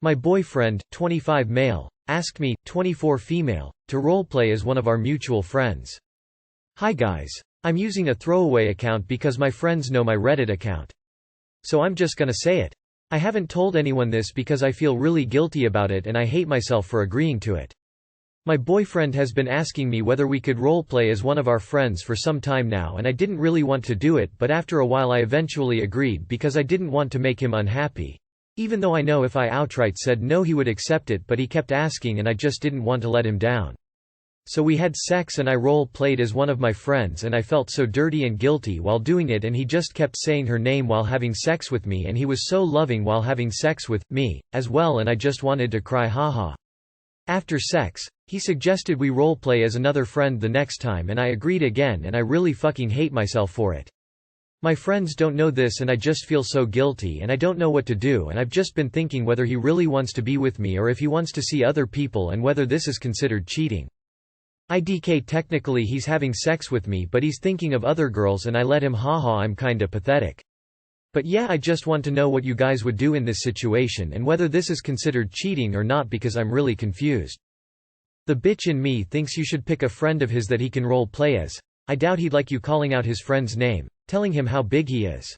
My boyfriend, 25 male, asked me, 24 female, to roleplay as one of our mutual friends. Hi guys. I'm using a throwaway account because my friends know my Reddit account. So I'm just gonna say it. I haven't told anyone this because I feel really guilty about it and I hate myself for agreeing to it. My boyfriend has been asking me whether we could roleplay as one of our friends for some time now, and I didn't really want to do it, but after a while I eventually agreed because I didn't want to make him unhappy. Even though I know if I outright said no he would accept it, but he kept asking and I just didn't want to let him down. So we had sex and I role-played as one of my friends and I felt so dirty and guilty while doing it, and he just kept saying her name while having sex with me, and he was so loving while having sex with me as well, and I just wanted to cry haha. After sex, he suggested we roleplay as another friend the next time, and I agreed again, and I really fucking hate myself for it. My friends don't know this and I just feel so guilty and I don't know what to do, and I've just been thinking whether he really wants to be with me or if he wants to see other people and whether this is considered cheating. IDK technically he's having sex with me but he's thinking of other girls and I let him, haha, I'm kinda pathetic. But yeah, I just want to know what you guys would do in this situation and whether this is considered cheating or not because I'm really confused. The bitch in me thinks you should pick a friend of his that he can role play as. I doubt he'd like you calling out his friend's name, telling him how big he is.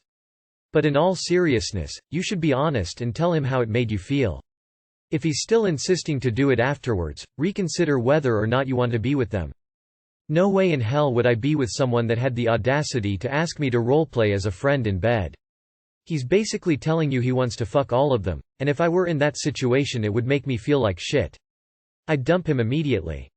But in all seriousness, you should be honest and tell him how it made you feel. If he's still insisting to do it afterwards, reconsider whether or not you want to be with them. No way in hell would I be with someone that had the audacity to ask me to roleplay as a friend in bed. He's basically telling you he wants to fuck all of them, and if I were in that situation it would make me feel like shit. I'd dump him immediately.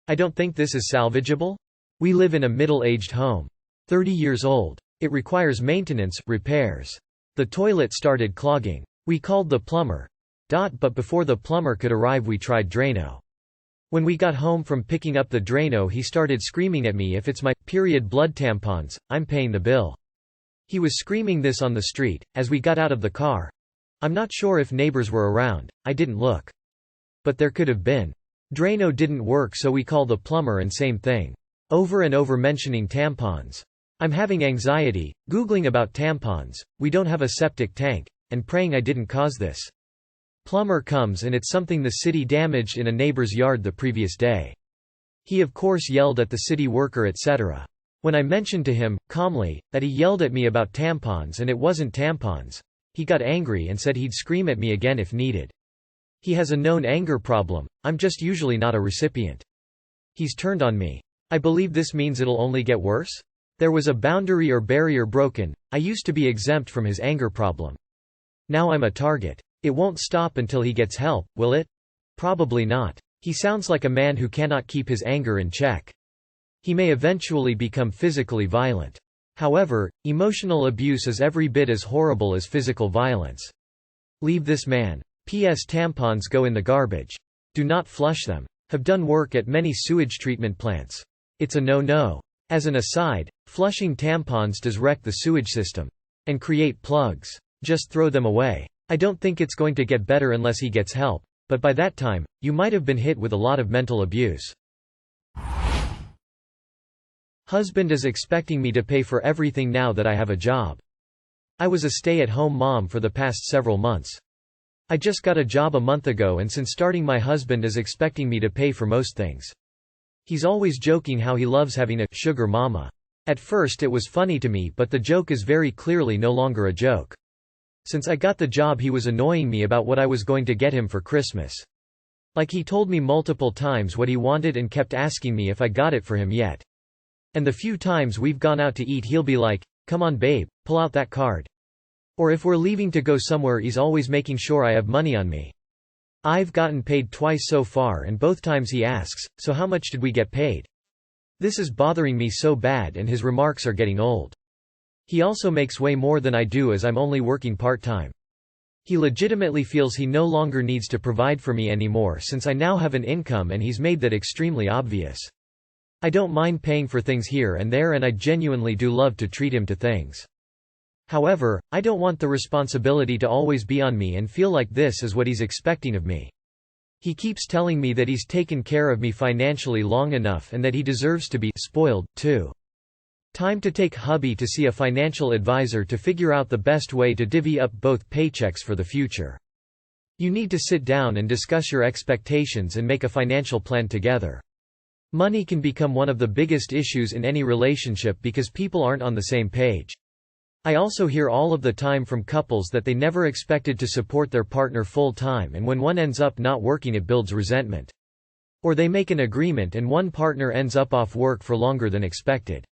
I don't think this is salvageable. We live in a middle-aged home. 30 years old. It requires maintenance, repairs. The toilet started clogging. We called the plumber. But before the plumber could arrive we tried Drano. When we got home from picking up the Drano he started screaming at me, if it's my period blood tampons, I'm paying the bill. He was screaming this on the street, as we got out of the car. I'm not sure if neighbors were around, I didn't look. But there could have been. Drano didn't work so we call the plumber and same thing. Over and over mentioning tampons. I'm having anxiety, googling about tampons, we don't have a septic tank, and praying I didn't cause this. Plumber comes and it's something the city damaged in a neighbor's yard the previous day. He of course yelled at the city worker etc. When I mentioned to him, calmly, that he yelled at me about tampons and it wasn't tampons, he got angry and said he'd scream at me again if needed. He has a known anger problem, I'm just usually not a recipient. He's turned on me. I believe this means it'll only get worse? There was a boundary or barrier broken, I used to be exempt from his anger problem. Now I'm a target. It won't stop until he gets help, will it? Probably not. He sounds like a man who cannot keep his anger in check. He may eventually become physically violent. However, emotional abuse is every bit as horrible as physical violence. Leave this man. P.S. Tampons go in the garbage. Do not flush them. Have done work at many sewage treatment plants. It's a no-no. As an aside, flushing tampons does wreck the sewage system. And create plugs. Just throw them away. I don't think it's going to get better unless he gets help, but by that time, you might have been hit with a lot of mental abuse. Husband is expecting me to pay for everything now that I have a job. I was a stay-at-home mom for the past several months. I just got a job a month ago, and since starting my husband is expecting me to pay for most things. He's always joking how he loves having a sugar mama. At first it was funny to me, but the joke is very clearly no longer a joke. Since I got the job he was annoying me about what I was going to get him for Christmas. Like he told me multiple times what he wanted and kept asking me if I got it for him yet. And the few times we've gone out to eat he'll be like, "Come on babe, pull out that card." Or if we're leaving to go somewhere he's always making sure I have money on me. I've gotten paid twice so far and both times he asks, "So how much did we get paid?" This is bothering me so bad and his remarks are getting old. He also makes way more than I do as I'm only working part-time. He legitimately feels he no longer needs to provide for me anymore since I now have an income, and he's made that extremely obvious. I don't mind paying for things here and there, and I genuinely do love to treat him to things. However, I don't want the responsibility to always be on me and feel like this is what he's expecting of me. He keeps telling me that he's taken care of me financially long enough and that he deserves to be spoiled, too. Time to take hubby to see a financial advisor to figure out the best way to divvy up both paychecks for the future. You need to sit down and discuss your expectations and make a financial plan together. Money can become one of the biggest issues in any relationship because people aren't on the same page. I also hear all of the time from couples that they never expected to support their partner full time, and when one ends up not working it builds resentment. Or they make an agreement and one partner ends up off work for longer than expected.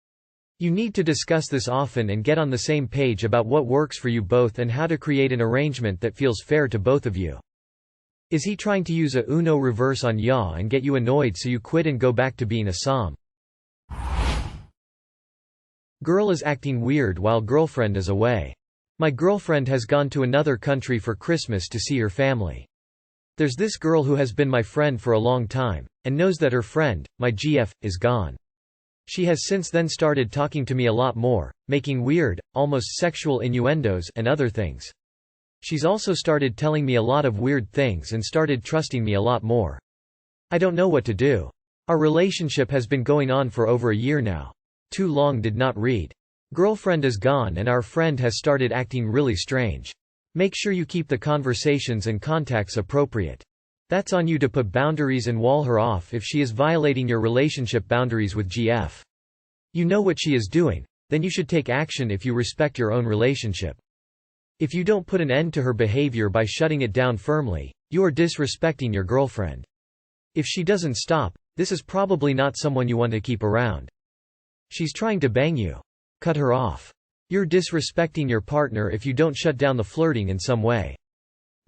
You need to discuss this often and get on the same page about what works for you both and how to create an arrangement that feels fair to both of you. Is he trying to use a Uno reverse on ya and get you annoyed so you quit and go back to being a som? Girl is acting weird while girlfriend is away. My girlfriend has gone to another country for Christmas to see her family. There's this girl who has been my friend for a long time, and knows that her friend, my GF, is gone. She has since then started talking to me a lot more, making weird, almost sexual innuendos and other things. She's also started telling me a lot of weird things and started trusting me a lot more. I don't know what to do. Our relationship has been going on for over a year now. Too long did not read. Girlfriend is gone and our friend has started acting really strange. Make sure you keep the conversations and contacts appropriate. That's on you to put boundaries and wall her off if she is violating your relationship boundaries with GF. You know what she is doing, then you should take action if you respect your own relationship. If you don't put an end to her behavior by shutting it down firmly, you are disrespecting your girlfriend. If she doesn't stop, this is probably not someone you want to keep around. She's trying to bang you. Cut her off. You're disrespecting your partner if you don't shut down the flirting in some way.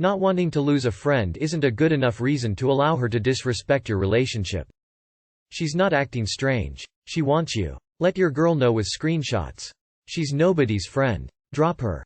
Not wanting to lose a friend isn't a good enough reason to allow her to disrespect your relationship. She's not acting strange. She wants you. Let your girl know with screenshots. She's nobody's friend. Drop her.